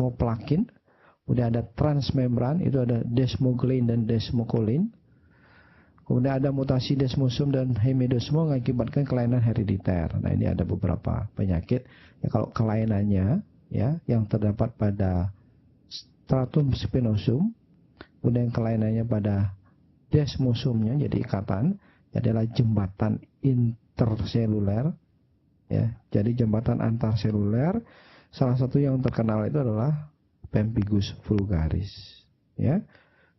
desmoplakin. Kemudian ada transmembran, itu ada desmoglin dan desmokolin. Kemudian ada mutasi desmosum dan hemidesmo mengakibatkan kelainan herediter. Nah, ini ada beberapa penyakit. Ya, kalau kelainannya ya yang terdapat pada stratum spinosum, kemudian kelainannya pada desmosumnya, jadi ikatan, adalah jembatan interseluler. Ya, jadi jembatan antar seluler. Salah satu yang terkenal itu adalah pemphigus vulgaris, ya,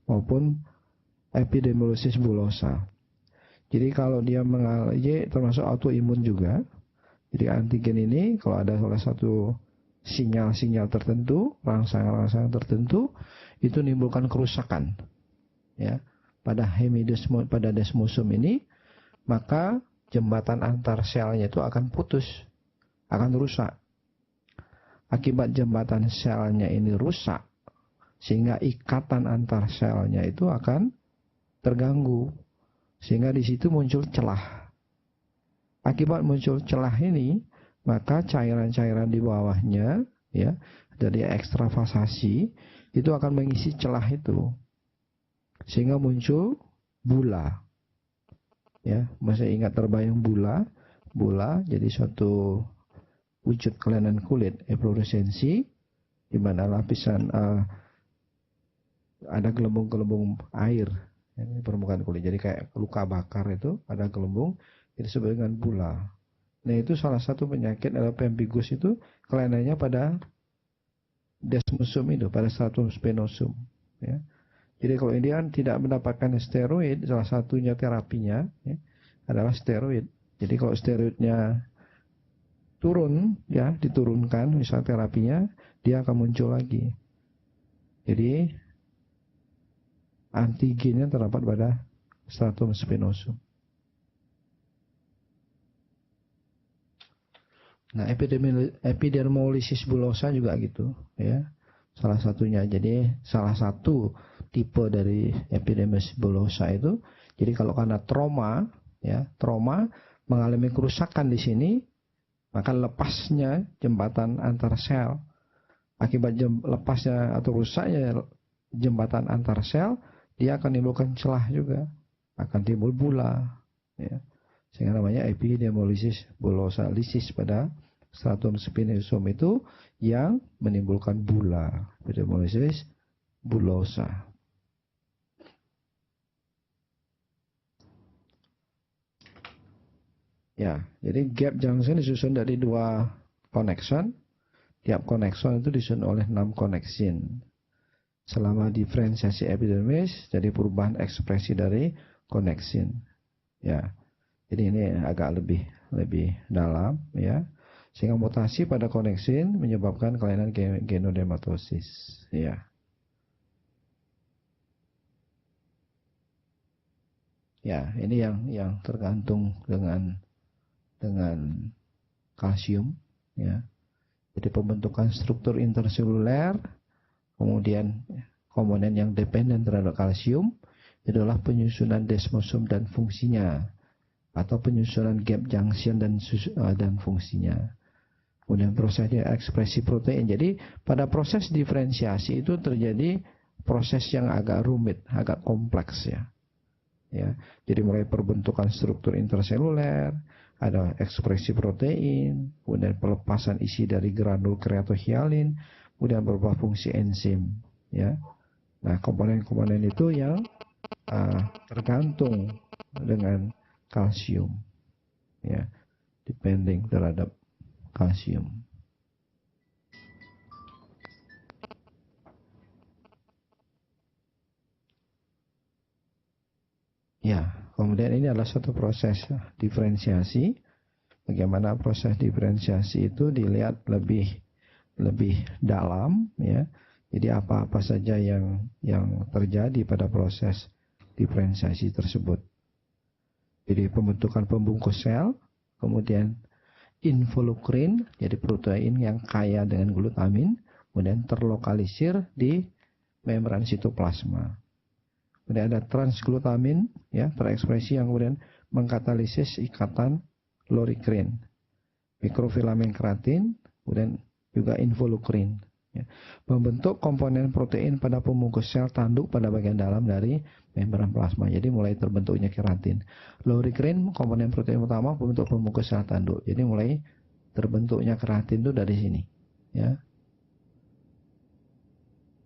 maupun epidermolysis bullosa. Jadi kalau dia mengalami, termasuk autoimun juga. Jadi antigen ini kalau ada salah satu sinyal-sinyal tertentu, rangsangan-rangsangan tertentu, itu menimbulkan kerusakan, ya, pada hemidesmo, pada desmosum ini, maka jembatan antar selnya itu akan putus, akan rusak. Akibat jembatan selnya ini rusak, sehingga ikatan antar selnya itu akan terganggu, sehingga di situ muncul celah. Akibat muncul celah ini, maka cairan-cairan di bawahnya, ya, dari ekstravasasi itu akan mengisi celah itu, sehingga muncul bula. Ya, masih ingat terbayang bula? Bula jadi suatu wujud kelainan kulit efloresensi, di mana lapisan ada gelembung-gelembung air di permukaan kulit. Jadi kayak luka bakar itu ada gelembung, itu disebut dengan bula. Nah, itu salah satu penyakit adalah pemphigus itu kelainannya pada desmosum itu, pada stratum spinosum. Ya. Jadi kalau ini kan tidak mendapatkan steroid, salah satunya terapinya ya, adalah steroid. Jadi kalau steroidnya turun, ya, diturunkan, misal terapinya, dia akan muncul lagi. Jadi antigennya terdapat pada stratum spinosum. Nah, epidermolysis bullosa juga gitu, ya. Salah satunya. Jadi salah satu tipe dari epidermolysis bullosa itu, jadi kalau karena trauma, ya, trauma mengalami kerusakan di sini, maka lepasnya jembatan antar sel. Akibat lepasnya atau rusaknya jembatan antar sel, dia akan menimbulkan celah juga, akan timbul bula, ya. Sehingga namanya epidermolysis bullosa, lisis pada stratum spinosum itu yang menimbulkan bula, epidermolysis bullosa. Ya, jadi gap junction disusun dari 2 connection. Tiap connection itu disusun oleh 6 connection. Selama diferensiasi epidermis, jadi perubahan ekspresi dari connection. Ya, jadi ini agak lebih dalam, ya. Sehingga mutasi pada connection menyebabkan kelainan genodermatosis. Ya. Ya, ini yang tergantung dengan kalsium, ya. Jadi pembentukan struktur interseluler, kemudian komponen yang dependen terhadap kalsium, adalah penyusunan desmosum dan fungsinya, atau penyusunan gap junction dan fungsinya. Kemudian prosesnya ekspresi protein. Jadi pada proses diferensiasi itu terjadi proses yang agak rumit, agak kompleks, ya. Ya, jadi mulai perbentukan struktur interseluler, ada ekspresi protein, kemudian pelepasan isi dari granul kreatohialin, kemudian beberapa fungsi enzim, ya. Nah, komponen-komponen itu yang tergantung dengan kalsium, ya, depending terhadap kalsium. Ya, kemudian ini adalah satu proses diferensiasi. Bagaimana proses diferensiasi itu dilihat lebih dalam, ya. Jadi apa-apa saja yang terjadi pada proses diferensiasi tersebut. Jadi pembentukan pembungkus sel, kemudian involucrin, jadi protein yang kaya dengan glutamin, kemudian terlokalisir di membran sitoplasma. Kemudian ada transglutamin, ya, terekspresi yang kemudian mengkatalisis ikatan lorikrin, mikrofilamen keratin, kemudian juga involucrin. Ya. Membentuk komponen protein pada pembungkus sel tanduk pada bagian dalam dari membran plasma. Jadi mulai terbentuknya keratin. Lorigerin komponen protein utama pembentuk pembungkus sel tanduk. Jadi mulai terbentuknya keratin itu dari sini. Ya.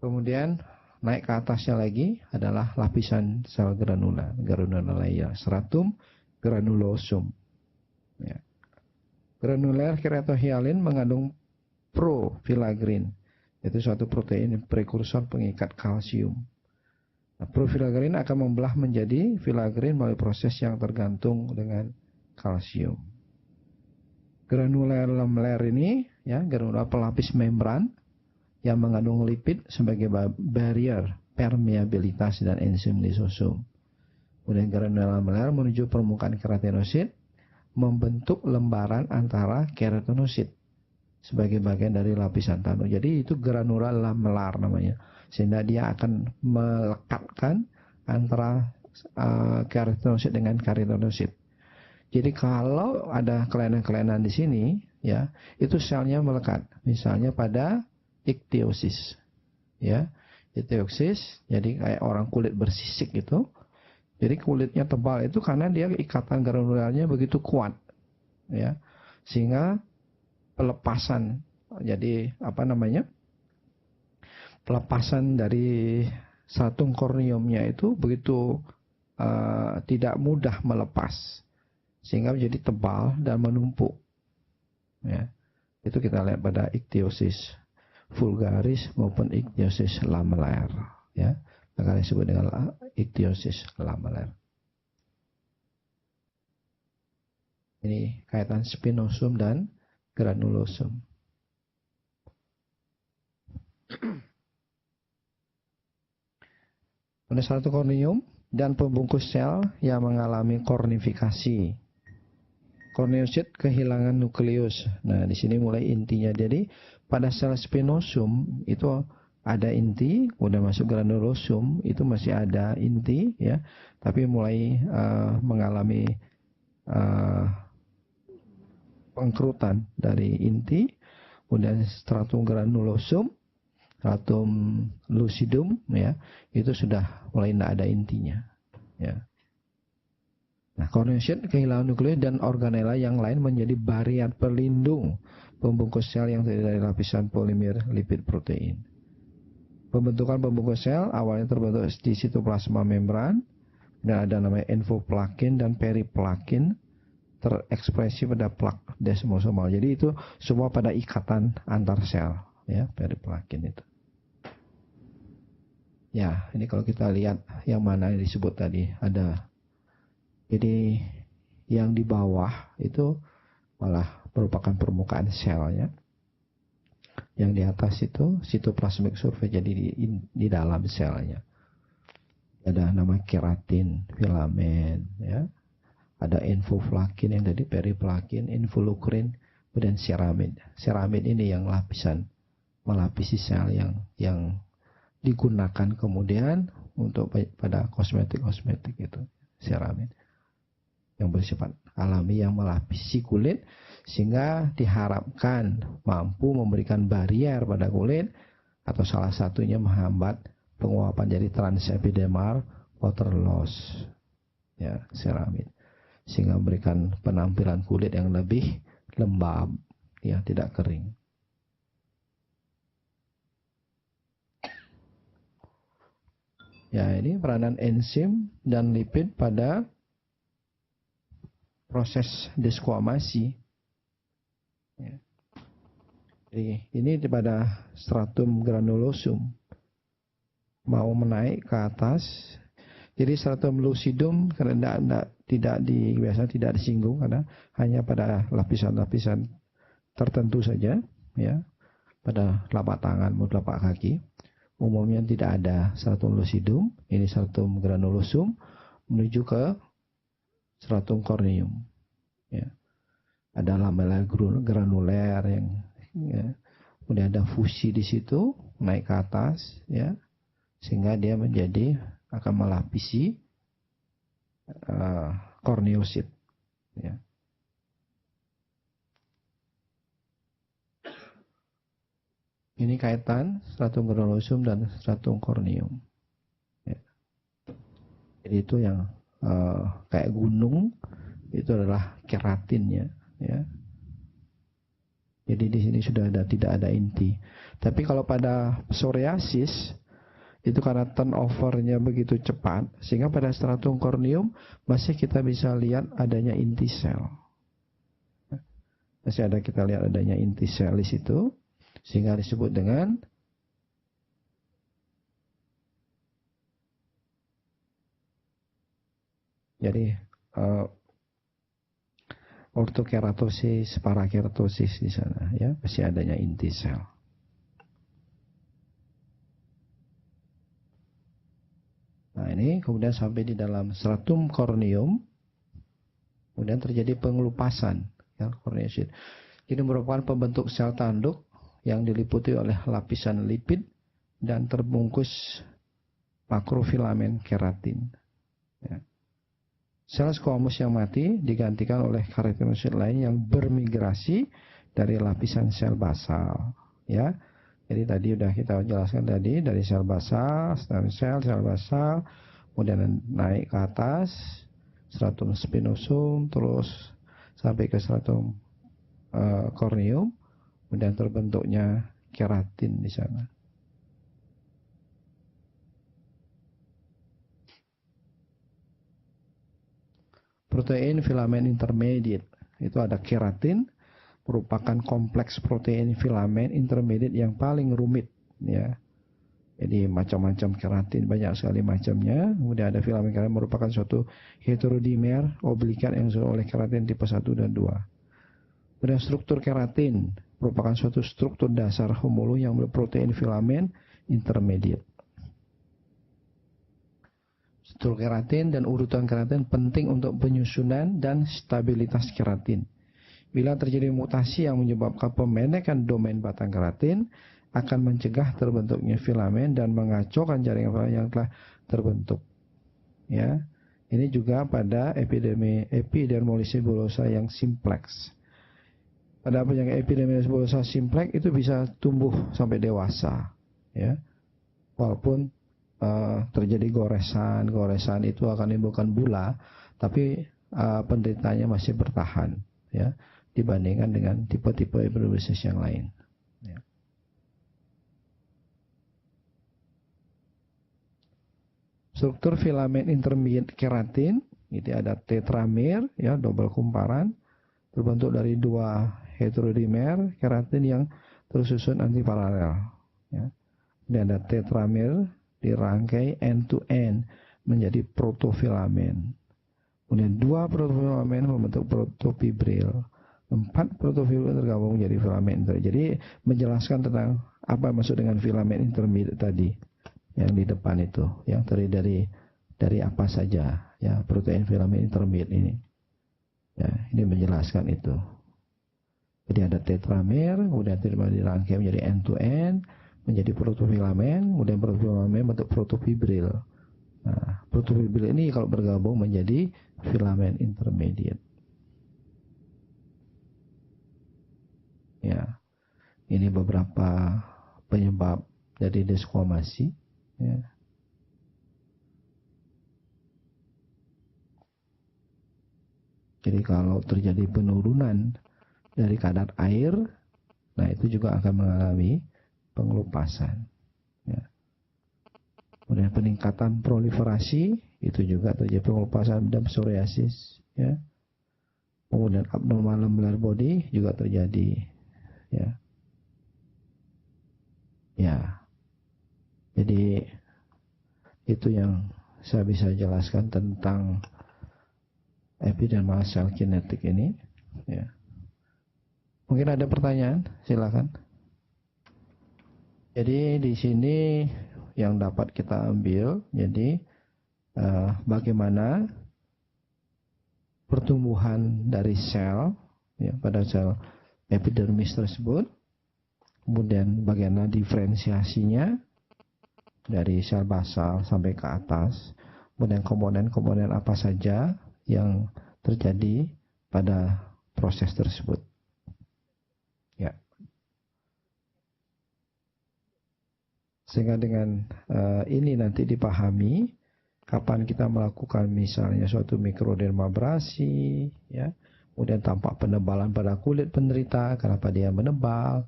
Kemudian naik ke atasnya lagi adalah lapisan sel granula, granular layer, stratum granulosum. Ya. Granular keratohyalin mengandung profilagrin, yaitu suatu protein prekursor pengikat kalsium. Nah, profilagrin akan membelah menjadi filagrin melalui proses yang tergantung dengan kalsium. Granular lamellaire ini, ya, granular pelapis membran yang mengandung lipid sebagai barrier permeabilitas dan enzim lisosum. Kemudian granular lamellaire menuju permukaan keratinosit, membentuk lembaran antara keratinosit sebagai bagian dari lapisan tanduk. Jadi itu granular lamellar namanya. Sehingga dia akan melekatkan antara keratinosit dengan keratinosit. Jadi kalau ada kelainan-kelainan di sini, ya, itu selnya melekat. Misalnya pada ichthyosis, ya, ichthyosis. Jadi kayak orang kulit bersisik gitu. Jadi kulitnya tebal itu karena dia ikatan granularnya begitu kuat, ya, sehingga pelepasan, jadi pelepasan dari stratum corneumnya itu begitu tidak mudah melepas, sehingga menjadi tebal dan menumpuk. Ya, itu kita lihat pada ichthyosis vulgaris maupun ichthyosis lamellaire. Ya, maka disebut dengan ichthyosis lamellaire. Ini kaitan spinosum dan granulosum. Ada satu korneum dan pembungkus sel yang mengalami kornifikasi. Korneosit kehilangan nukleus. Nah, di sini mulai intinya. Jadi pada sel spinosum itu ada inti, udah masuk granulosum itu masih ada inti, ya, tapi mulai mengalami pengkerutan dari inti. Kemudian stratum granulosum, stratum lucidum, ya, itu sudah mulai tidak ada intinya, ya. Nah, korneosit kehilangan nukleus dan organela yang lain menjadi barrier pelindung pembungkus sel yang terdiri dari lapisan polimer lipid protein. Pembentukan pembungkus sel awalnya terbentuk di sitoplasma membran dan ada namanya endoplakin dan periplakin terekspresi pada plak desmosomal. Jadi itu semua pada ikatan antar sel, ya, periplakin itu. Ya, ini kalau kita lihat yang mana yang disebut tadi ada. Jadi yang di bawah itu malah merupakan permukaan selnya. Yang di atas itu sitoplasmic surface, jadi di dalam selnya. Ada nama keratin, filamen, ya. Ada infoflakin yang tadi periplakin, involucrin, kemudian ceramid. Ceramid ini yang lapisan melapisi sel yang digunakan kemudian untuk pada kosmetik itu, ceramid yang bersifat alami yang melapisi kulit sehingga diharapkan mampu memberikan barrier pada kulit atau salah satunya menghambat penguapan jadi transepidermal water loss, ya, ceramid, sehingga memberikan penampilan kulit yang lebih lembab, ya, tidak kering. Ya, ini peranan enzim dan lipid pada proses desquamasi. Ya. Jadi ini pada stratum granulosum mau menaik ke atas. Jadi stratum lucidum karena biasa tidak disinggung karena hanya pada lapisan-lapisan tertentu saja, ya, pada telapak tangan maupun telapak kaki. Umumnya tidak ada stratum lucidum. Ini stratum granulosum menuju ke stratum corneum, ya. Ada lamella granuler yang, ya, kemudian ada fusi di situ naik ke atas, ya, sehingga dia akan melapisi korneosit, ya. Ini kaitan stratum granulosa dan stratum corneum. Ya. Jadi itu yang kayak gunung, itu adalah keratinnya. Ya. Jadi di sini sudah tidak ada inti. Tapi kalau pada psoriasis itu karena turnovernya begitu cepat, sehingga pada stratum corneum masih kita bisa lihat adanya inti sel. Masih ada kita lihat adanya inti sel di situ, sehingga disebut dengan jadi ortokeratosis, parakeratosis di sana, ya masih adanya inti sel. Nah ini kemudian sampai di dalam stratum corneum, kemudian terjadi pengelupasan, ya, corneosit. Ini merupakan pembentuk sel tanduk yang diliputi oleh lapisan lipid dan terbungkus makrofilamen keratin. Ya. Sel squamous yang mati digantikan oleh keratinosit lain yang bermigrasi dari lapisan sel basal. Ya. Jadi tadi sudah kita jelaskan tadi dari sel basal, stem sel basal, kemudian naik ke atas, stratum spinosum, terus sampai ke stratum corneum, kemudian terbentuknya keratin di sana. Protein filamen intermediate, itu ada keratin, merupakan kompleks protein filamen intermediate yang paling rumit, ya. Jadi macam-macam keratin, banyak sekali macamnya. Kemudian ada filamen keratin merupakan suatu heterodimer obligat yang disusun oleh keratin tipe 1 dan 2. Kemudian struktur keratin merupakan suatu struktur dasar homolog yang berprotein filamen intermediate. Struktur keratin dan urutan keratin penting untuk penyusunan dan stabilitas keratin. Bila terjadi mutasi yang menyebabkan pemendekan domain batang keratin, akan mencegah terbentuknya filamen dan mengacaukan jaringan filamen yang telah terbentuk. Ya, ini juga pada epidermolysis bullosa yang simplex. Pada penyakit epidermolysis bullosa simplex itu bisa tumbuh sampai dewasa. Ya, walaupun terjadi goresan itu akan menimbulkan bula, tapi penderitanya masih bertahan. Ya. Dibandingkan dengan tipe-tipe epidermolysis yang lain. Ya. Struktur filamen intermediate keratin, itu ada tetramer, ya, double kumparan, terbentuk dari 2 heterodimer keratin yang tersusun antiparalel. Ya. Dan ada tetramer dirangkai end to end menjadi protofilamen. Kemudian 2 protofilamen membentuk protofibril. 4 protofibril tergabung menjadi filamen intermediate. Jadi menjelaskan tentang apa maksud dengan filamen intermediate tadi yang di depan itu, yang terdiri dari apa saja, ya, protein filamen intermediate ini. Ya, ini menjelaskan itu. Jadi ada tetramer, kemudian dirangkai menjadi end to end, menjadi protofilamen, kemudian protofilamen bentuk protofibril. Nah, protofibril ini kalau bergabung menjadi filamen intermediate. Ya, ini beberapa penyebab dari desquamasi. Ya. Jadi kalau terjadi penurunan dari kadar air, nah itu juga akan mengalami pengelupasan. Ya. Kemudian peningkatan proliferasi, itu juga terjadi pengelupasan dan psoriasis. Ya. Kemudian abnormal lamellary body juga terjadi. Ya. Ya. Jadi itu yang saya bisa jelaskan tentang epidermal cell kinetic ini. Ya. Mungkin ada pertanyaan, silakan. Jadi di sini yang dapat kita ambil, jadi bagaimana pertumbuhan dari sel, ya, pada sel epidermis tersebut, kemudian bagaimana diferensiasinya dari sel basal sampai ke atas, kemudian komponen-komponen apa saja yang terjadi pada proses tersebut. Ya. Sehingga dengan ini nanti dipahami kapan kita melakukan misalnya suatu mikrodermabrasi, ya, kemudian tampak penebalan pada kulit penderita, kenapa dia menebal,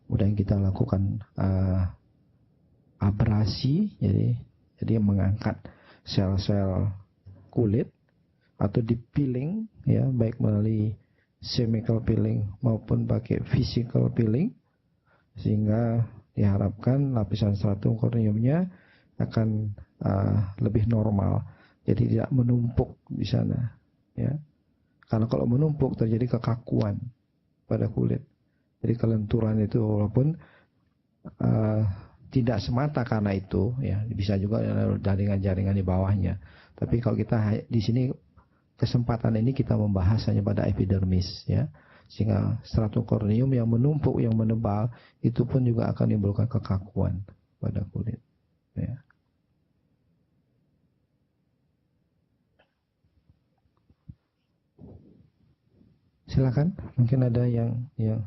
kemudian kita lakukan abrasi, jadi mengangkat sel-sel kulit atau di peeling, ya, baik melalui chemical peeling maupun pakai physical peeling, sehingga diharapkan lapisan stratum corneumnya akan lebih normal, jadi tidak menumpuk di sana, ya. Karena kalau menumpuk terjadi kekakuan pada kulit, jadi kelenturan itu walaupun tidak semata karena itu, ya, bisa juga jaringan-jaringan di bawahnya. Tapi kalau kita di sini kesempatan ini kita membahas hanya pada epidermis, ya, sehingga stratum corneum yang menumpuk, yang menebal, itu pun juga akan menimbulkan kekakuan pada kulit, ya. Silakan, mungkin ada yang udah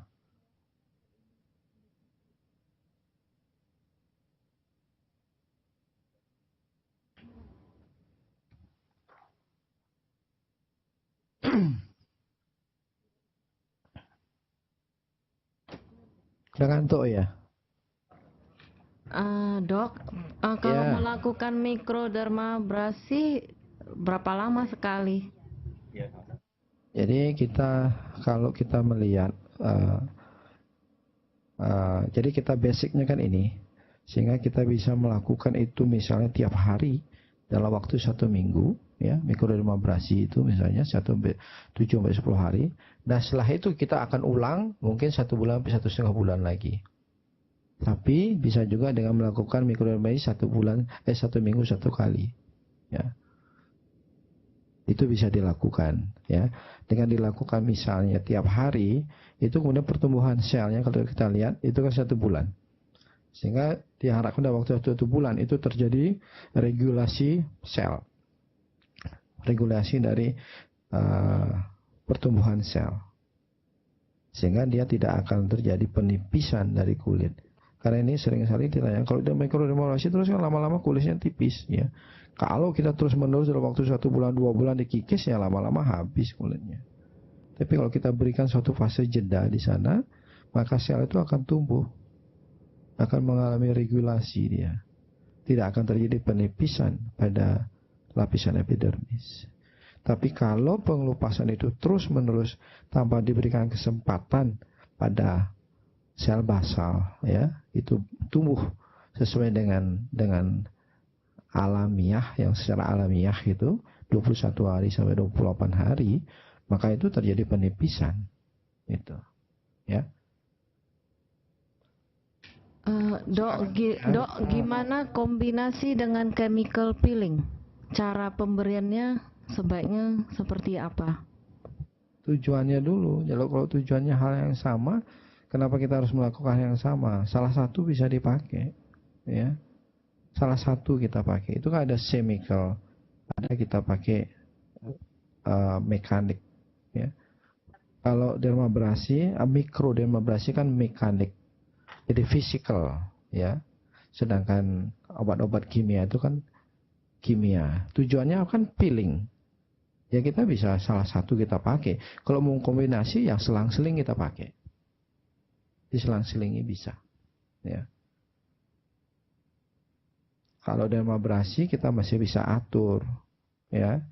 ngantuk ya? Dok, kalau melakukan mikrodermabrasi berapa lama sekali? Jadi kalau kita melihat, jadi kita basicnya kan ini, sehingga kita bisa melakukan itu misalnya tiap hari dalam waktu 1 minggu, ya, mikrodermabrasi itu misalnya 7-10 hari. Nah setelah itu kita akan ulang mungkin 1 bulan sampai 1,5 bulan lagi. Tapi bisa juga dengan melakukan mikrodermabrasi 1 minggu 1 kali, ya. Itu bisa dilakukan, ya. Dengan dilakukan misalnya tiap hari, itu kemudian pertumbuhan selnya kalau kita lihat itu kan 1 bulan. Sehingga diharapkan dalam waktu 1 bulan itu terjadi regulasi sel, regulasi dari pertumbuhan sel, sehingga dia tidak akan terjadi penipisan dari kulit. Karena ini sering sekali ditanya, kalau dia mikrodermabrasi terus kan lama-lama kulitnya tipis, ya. Kalau kita terus menerus dalam waktu 1 bulan 2 bulan dikikis, ya lama-lama habis kulitnya. Tapi kalau kita berikan suatu fase jeda di sana, maka sel itu akan tumbuh, akan mengalami regulasi dia. Tidak akan terjadi penipisan pada lapisan epidermis. Tapi kalau pengelupasan itu terus menerus tanpa diberikan kesempatan pada sel basal, ya, itu tumbuh sesuai dengan alamiah, yang secara alamiah itu 21 hari sampai 28 hari, maka itu terjadi penipisan, itu, ya. Dok, gimana kombinasi dengan chemical peeling? Cara pemberiannya sebaiknya seperti apa? Tujuannya dulu. Kalau tujuannya hal yang sama, kenapa kita harus melakukan yang sama? Salah satu bisa dipakai, ya. Salah satu kita pakai. Itu kan ada chemical, ada kita pakai mekanik, ya. Kalau dermabrasi, mikrodermabrasi kan mekanik, jadi physical, ya. Sedangkan obat-obat kimia itu kan kimia. Tujuannya kan peeling. Ya kita bisa salah satu kita pakai. Kalau mau kombinasi, yang selang-seling kita pakai. Di selang-selingi bisa, ya. Kalau dermabrasi kita masih bisa atur, ya,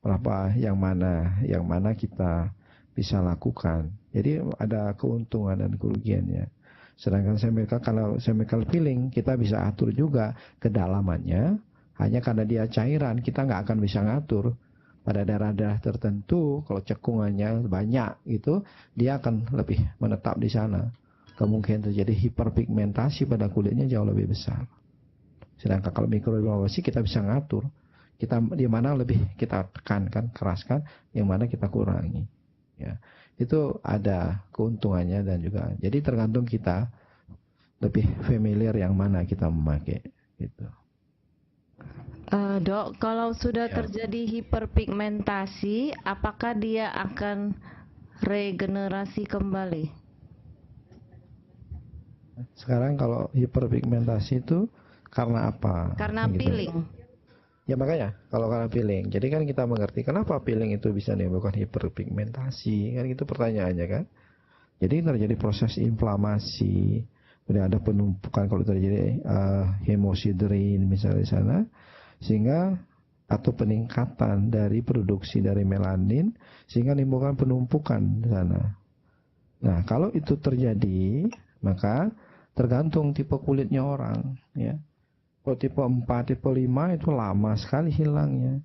berapa yang mana kita bisa lakukan. Jadi ada keuntungan dan kerugiannya. Sedangkan kalau chemical peeling kita bisa atur juga kedalamannya. Hanya karena dia cairan, kita nggak akan bisa ngatur. Pada daerah-daerah tertentu, kalau cekungannya banyak, itu dia akan lebih menetap di sana. Kemungkinan terjadi hiperpigmentasi pada kulitnya jauh lebih besar. Sedangkan kalau mikrodermabrasi kita bisa ngatur, kita di mana lebih kita tekankan, keraskan, yang mana kita kurangi, ya. Itu ada keuntungannya dan juga, jadi tergantung kita lebih familiar yang mana kita memakai, gitu. Dok, kalau sudah terjadi hiperpigmentasi, apakah dia akan regenerasi kembali? Sekarang kalau hiperpigmentasi itu Karena apa? Karena Gitu. peeling. Ya makanya kalau karena peeling. Jadi kan kita mengerti kenapa peeling itu bisa menimbulkan hiperpigmentasi. Kan itu pertanyaannya kan. Jadi terjadi proses inflamasi. Kemudian ada penumpukan kalau terjadi hemosiderin misalnya di sana. Sehingga atau peningkatan dari produksi dari melanin sehingga menimbulkan penumpukan di sana. Nah, kalau itu terjadi, maka tergantung tipe kulitnya orang, ya. Kalau tipe 4, tipe 5 itu lama sekali hilangnya.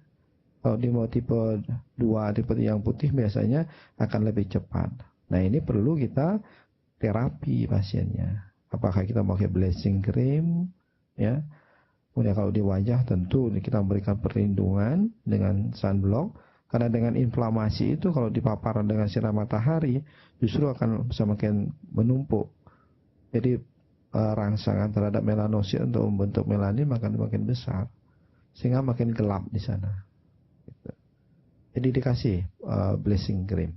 Kalau di mau tipe 2, tipe yang putih biasanya akan lebih cepat. Nah, ini perlu kita terapi pasiennya. Apakah kita pakai blushing cream, ya. Kemudian kalau di wajah tentu kita memberikan perlindungan dengan sunblock. Karena dengan inflamasi itu kalau dipaparan dengan sinar matahari justru akan semakin menumpuk. Jadi rangsangan terhadap melanosit untuk membentuk melanin makin besar. Sehingga makin gelap di sana. Jadi dikasih blushing cream.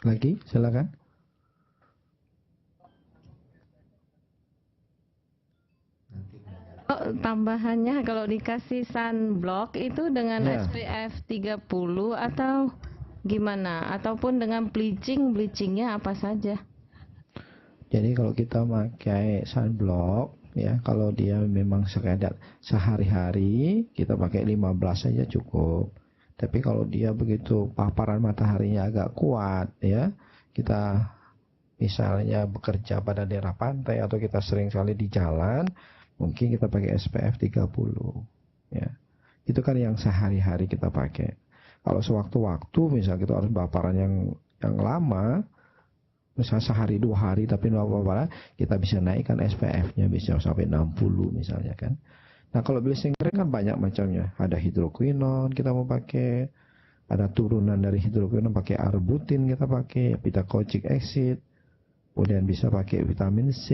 Lagi, silakan. Tambahannya kalau dikasih sunblock itu dengan SPF 30 atau gimana? Ataupun dengan bleachingnya apa saja? Jadi kalau kita pakai sunblock, ya kalau dia memang sekadar sehari-hari kita pakai 15 saja cukup. Tapi kalau dia begitu paparan mataharinya agak kuat, ya kita misalnya bekerja pada daerah pantai atau kita sering sekali di jalan, mungkin kita pakai SPF 30, ya. Itu kan yang sehari-hari kita pakai. Kalau sewaktu-waktu misalnya kita harus paparan yang lama, misalnya sehari 2 hari tapi nggak apa-apa, kita bisa naikkan SPF-nya bisa sampai 60 misalnya kan. Nah kalau blushing cream kan banyak macamnya. Ada hidroquinon kita mau pakai, ada turunan dari hidroquinon pakai arbutin kita pakai, beta-kojic acid, kemudian bisa pakai vitamin C,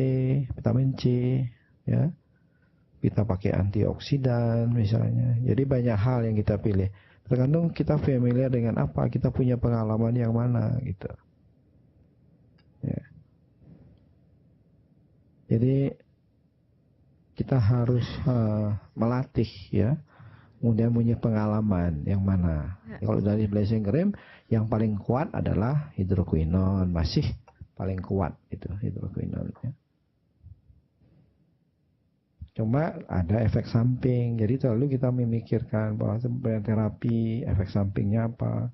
ya. Kita pakai antioksidan misalnya. Jadi banyak hal yang kita pilih. Tergantung kita familiar dengan apa, kita punya pengalaman yang mana gitu. Ya. Jadi kita harus melatih ya. Kemudian punya pengalaman yang mana. Kalau dari blushing cream yang paling kuat adalah hidroquinon, masih paling kuat itu hidroquinon ya. Cuma ada efek samping, jadi terlalu kita memikirkan bahwa sebenarnya terapi efek sampingnya apa.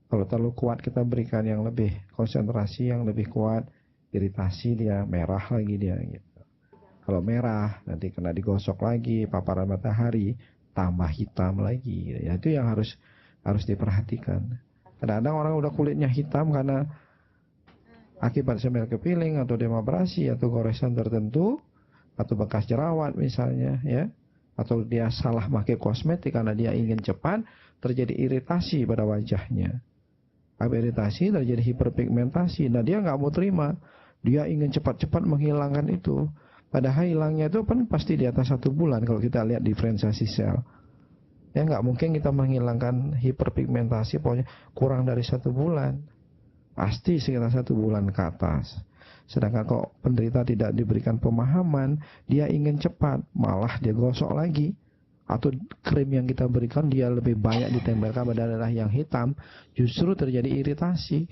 Kalau terlalu kuat kita berikan yang lebih konsentrasi yang lebih kuat, iritasi dia, merah lagi dia gitu. Kalau merah nanti kena digosok lagi, paparan matahari tambah hitam lagi. Ya itu yang harus diperhatikan. Kadang-kadang orang udah kulitnya hitam karena akibat sel kepiling atau dermabrasi atau goresan tertentu, atau bekas jerawat misalnya ya, atau dia salah pakai kosmetik karena dia ingin cepat, terjadi iritasi pada wajahnya. Habis iritasi terjadi hiperpigmentasi. Nah dia nggak mau terima, dia ingin cepat-cepat menghilangkan itu. Padahal hilangnya itu kan pasti di atas 1 bulan kalau kita lihat diferensiasi sel. Ya nggak mungkin kita menghilangkan hiperpigmentasi pokoknya kurang dari 1 bulan. Pasti sekitar 1 bulan ke atas. Sedangkan kok penderita tidak diberikan pemahaman, dia ingin cepat, malah dia gosok lagi. Atau krim yang kita berikan dia lebih banyak ditempelkan pada daerah yang hitam, justru terjadi iritasi.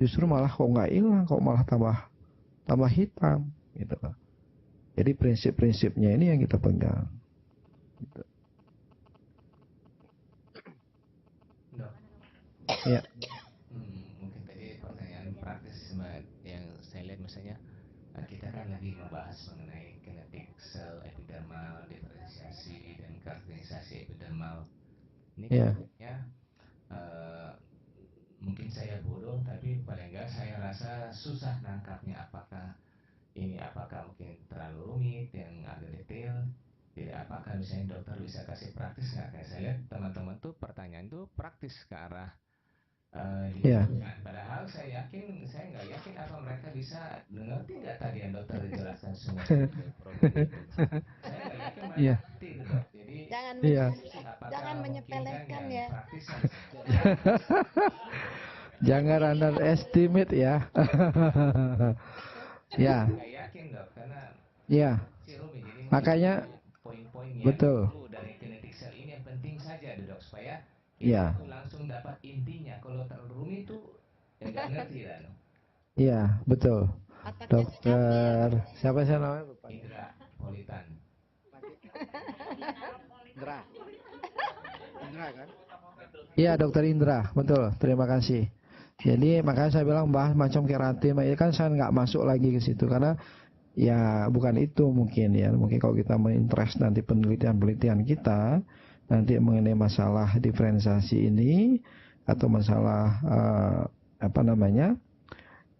Justru malah kok nggak hilang, kok malah tambah hitam, gitu. Jadi prinsip-prinsipnya ini yang kita pegang. Gitu. Ya. Mungkin tadi pertanyaan praktis yang saya lihat misalnya kita kan lagi membahas mengenai kinetik sel epidermal, diferensiasi dan karakterisasi epidermal. Ini kayaknya mungkin saya bodoh, tapi paling enggak saya rasa susah nangkapnya. Apakah mungkin terlalu rumit yang agak detail? Jadi apakah misalnya dokter bisa kasih praktis nggak? Kayak saya lihat teman-teman tuh pertanyaan tuh praktis ke arah padahal saya nggak yakin apa mereka bisa mengerti nggak tadi yang dokter jelaskan semua. Saya nggak yakin mereka ngerti gitu. Jadi jangan menyepelekan ya. Jangan underestimate ya. Ya. Nggak yakin dok, karena Ya. si rumit ini Makanya poin-poin yang betul. perlu dari genetik sel ini yang penting saja dok, supaya Ya. kita tuh langsung dapat intinya. Kalau terlalu rumit tuh ya nggak ngerti kan. Iya, betul. Otaknya Dokter, siapa saya namanya? Lupa. Indra Politan. Indra. Indra kan? Iya, Dokter Indra, betul. Terima kasih. Jadi makanya saya bilang bahas macam keratin, ya kan saya nggak masuk lagi ke situ karena ya bukan itu mungkin ya. Mungkin kalau kita menginterest nanti penelitian-penelitian kita nanti mengenai masalah diferensiasi ini atau masalah apa namanya?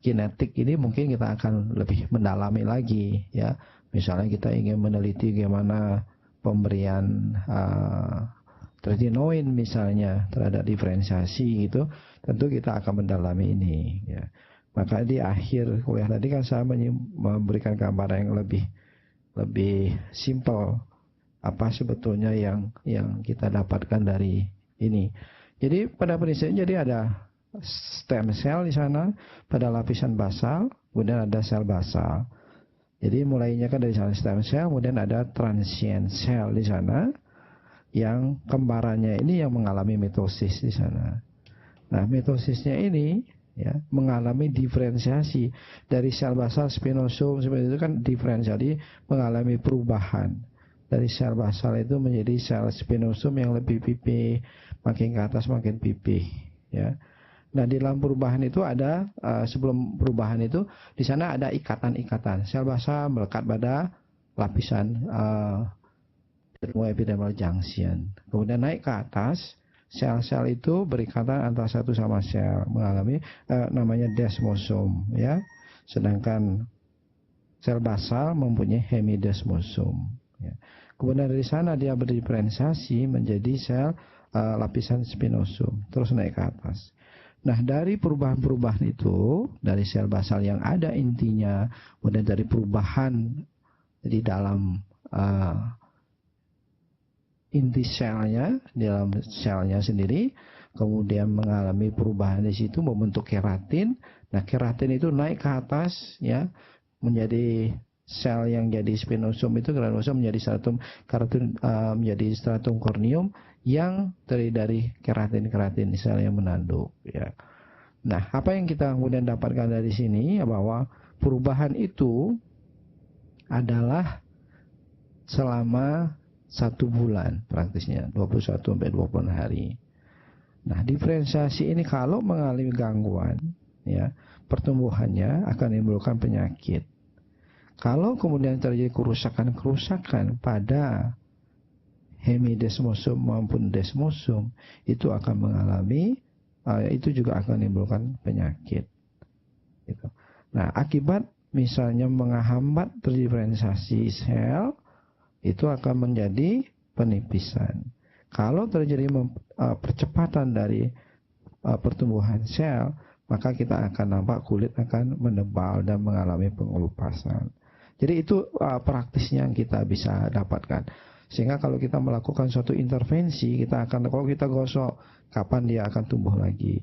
Kinetik ini mungkin kita akan lebih mendalami lagi ya. Misalnya kita ingin meneliti bagaimana pemberian tretinoin misalnya terhadap diferensiasi gitu, tentu kita akan mendalami ini ya. Maka di akhir kuliah tadi kan saya memberikan gambaran yang lebih simpel apa sebetulnya yang kita dapatkan dari ini. Jadi pada prinsipnya jadi ada stem cell di sana pada lapisan basal, kemudian ada sel basal. Jadi mulainya kan dari sana stem cell, kemudian ada transient cell di sana yang kembarannya ini yang mengalami mitosis di sana. Nah, mitosisnya ini ya mengalami diferensiasi dari sel basal spinosum seperti itu kan diferensiasi mengalami perubahan dari sel basal itu menjadi sel spinosum yang lebih pipih, makin ke atas makin pipih ya. Nah, di dalam perubahan itu ada sebelum perubahan itu di sana ada ikatan-ikatan. Sel basal melekat pada lapisan epidermal junction. Kemudian naik ke atas, sel-sel itu berikatan antara satu sama sel mengalami namanya desmosom ya. Sedangkan sel basal mempunyai hemidesmosom ya. Kemudian dari sana dia berdiferensiasi menjadi sel lapisan spinosum, terus naik ke atas. Nah, dari perubahan-perubahan itu, dari sel basal yang ada intinya, kemudian dari perubahan di dalam inti selnya, di dalam selnya sendiri, kemudian mengalami perubahan di situ membentuk keratin. Nah, keratin itu naik ke atas ya, menjadi sel yang jadi spinosum itu granulosom menjadi stratum keratin, menjadi stratum corneum yang terdiri dari keratin sel yang menanduk ya. Nah, apa yang kita kemudian dapatkan dari sini bahwa perubahan itu adalah selama 1 bulan praktisnya 21 sampai 20 hari. Nah, diferensiasi ini kalau mengalami gangguan ya, pertumbuhannya akan menimbulkan penyakit. Kalau kemudian terjadi kerusakan pada hemidesmosum maupun desmosum, itu akan mengalami itu juga akan menimbulkan penyakit. Gitu. Nah, akibat misalnya menghambat terdiferensiasi sel, itu akan menjadi penipisan. Kalau terjadi percepatan dari pertumbuhan sel, maka kita akan nampak kulit akan menebal dan mengalami pengelupasan. Jadi itu praktisnya yang kita bisa dapatkan. Sehingga kalau kita melakukan suatu intervensi, kita akan, kalau kita gosok, kapan dia akan tumbuh lagi.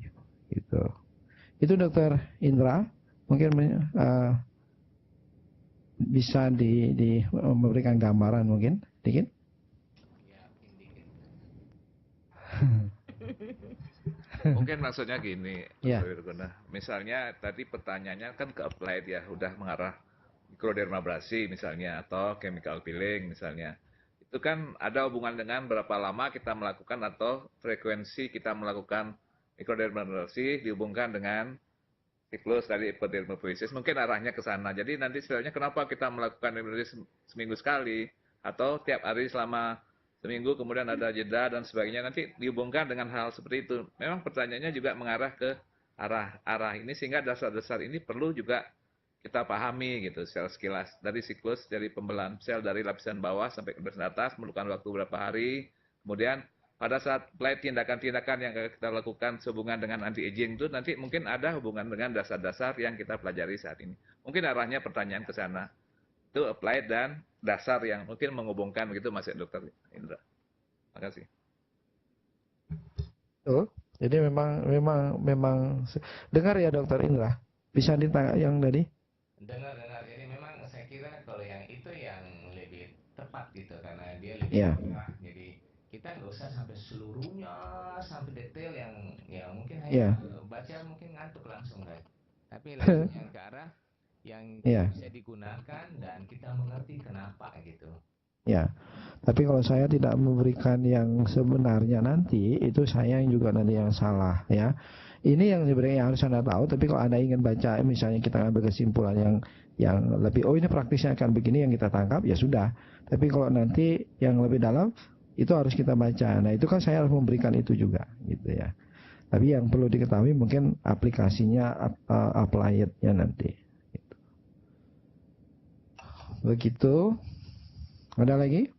Gitu. Itu Dokter Indra, mungkin bisa memberikan gambaran mungkin, dikit? Ya, dikit. Mungkin maksudnya gini, Ya. misalnya tadi pertanyaannya kan ke applied ya, udah mengarah mikrodermabrasi misalnya, atau chemical peeling misalnya. Itu kan ada hubungan dengan berapa lama kita melakukan atau frekuensi kita melakukan mikrodermabrasi dihubungkan dengan siklus dari epidermopoiesis. Mungkin arahnya ke sana. Jadi nanti sebenarnya kenapa kita melakukan dermabrasi seminggu sekali atau tiap hari selama seminggu, kemudian ada jeda dan sebagainya, nanti dihubungkan dengan hal seperti itu. Memang pertanyaannya juga mengarah ke arah ini, sehingga dasar-dasar ini perlu juga kita pahami gitu, sel sekilas dari siklus, dari pembelahan sel dari lapisan bawah sampai ke lapisan atas memerlukan waktu berapa hari. Kemudian pada saat play tindakan-tindakan yang kita lakukan sehubungan dengan anti-aging itu nanti mungkin ada hubungan dengan dasar-dasar yang kita pelajari saat ini. Mungkin arahnya pertanyaan ke sana. Itu applied dan dasar yang mungkin menghubungkan begitu Mas Dokter Indra. Terima kasih. Jadi memang dengar ya Dokter Indra. Bisa ditanya yang tadi? Dengar. Jadi memang saya kira kalau yang itu yang lebih tepat gitu karena dia lebih Iya. murah. Jadi kita nggak usah sampai seluruhnya sampai detail yang mungkin Iya. hanya baca mungkin ngantuk langsung kan. Tapi langsung yang ke arah yang Iya. bisa digunakan dan kita mengerti kenapa gitu. Ya. Tapi kalau saya tidak memberikan yang sebenarnya nanti, itu saya yang juga nanti yang salah ya. Ini yang sebenarnya harus Anda tahu, tapi kalau Anda ingin baca, misalnya kita ambil kesimpulan yang lebih, oh ini praktisnya akan begini yang kita tangkap, ya sudah. Tapi kalau nanti yang lebih dalam, itu harus kita baca. Nah itu kan saya harus memberikan itu juga gitu ya. Tapi yang perlu diketahui mungkin aplikasinya, apply-nya nanti. Gitu. Begitu. Ada lagi?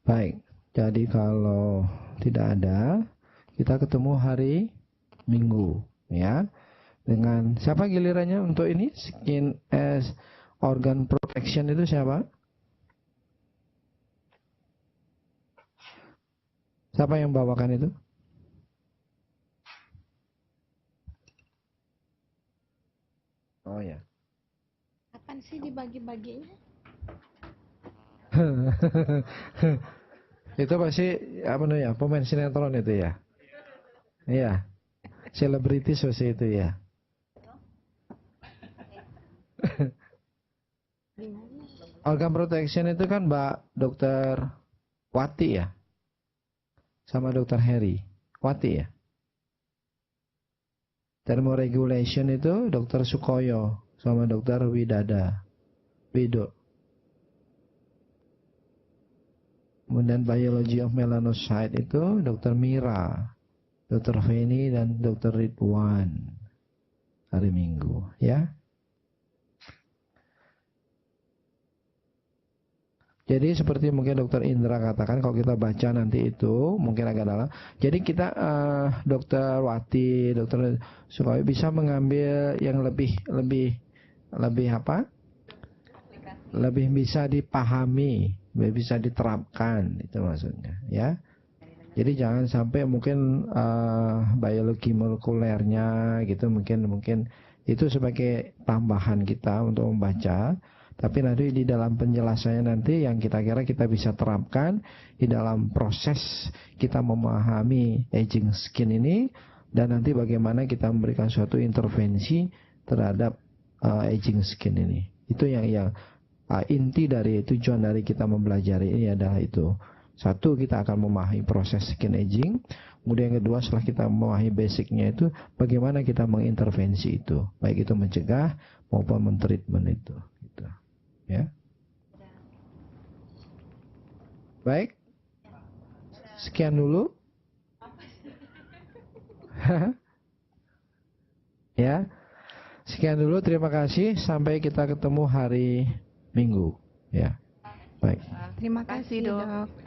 Baik, jadi kalau tidak ada, kita ketemu hari Minggu, ya. Dengan siapa gilirannya untuk ini? Skin as organ protection itu siapa? Siapa yang bawakan itu? Oh ya. Kapan sih dibagi-baginya? Itu pasti apa namanya? Pemain sinetron itu ya. Iya. Selebritis pasti itu ya. Organ protection itu kan Mbak Dokter Wati ya. Sama Dokter Heri. Wati ya. Thermoregulation itu Dokter Sukoyo sama Dokter Wido. Kemudian Biology of Melanocyte itu Dokter Mira, Dokter Feni dan Dokter Ridwan. Hari Minggu, ya. Jadi seperti mungkin Dokter Indra katakan, kalau kita baca nanti itu mungkin agak dalam. Jadi kita Dokter Wati, Dokter Sukoyo bisa mengambil yang lebih apa? Lebih bisa dipahami, lebih bisa diterapkan, itu maksudnya, ya. Jadi jangan sampai mungkin biologi molekulernya gitu mungkin itu sebagai tambahan kita untuk membaca. Tapi nanti di dalam penjelasannya nanti yang kita kira kita bisa terapkan di dalam proses kita memahami aging skin ini, dan nanti bagaimana kita memberikan suatu intervensi terhadap aging skin ini. Itu yang inti dari tujuan dari kita mempelajari ini adalah itu. Satu, kita akan memahami proses skin aging. Kemudian yang kedua, setelah kita memahami basicnya itu, bagaimana kita mengintervensi itu, baik itu mencegah maupun mentreatment itu. Gitu. Ya. Baik. Sekian dulu. Ya. Sekian dulu, terima kasih. Sampai kita ketemu hari Minggu. Ya. Baik. Terima kasih, Dok.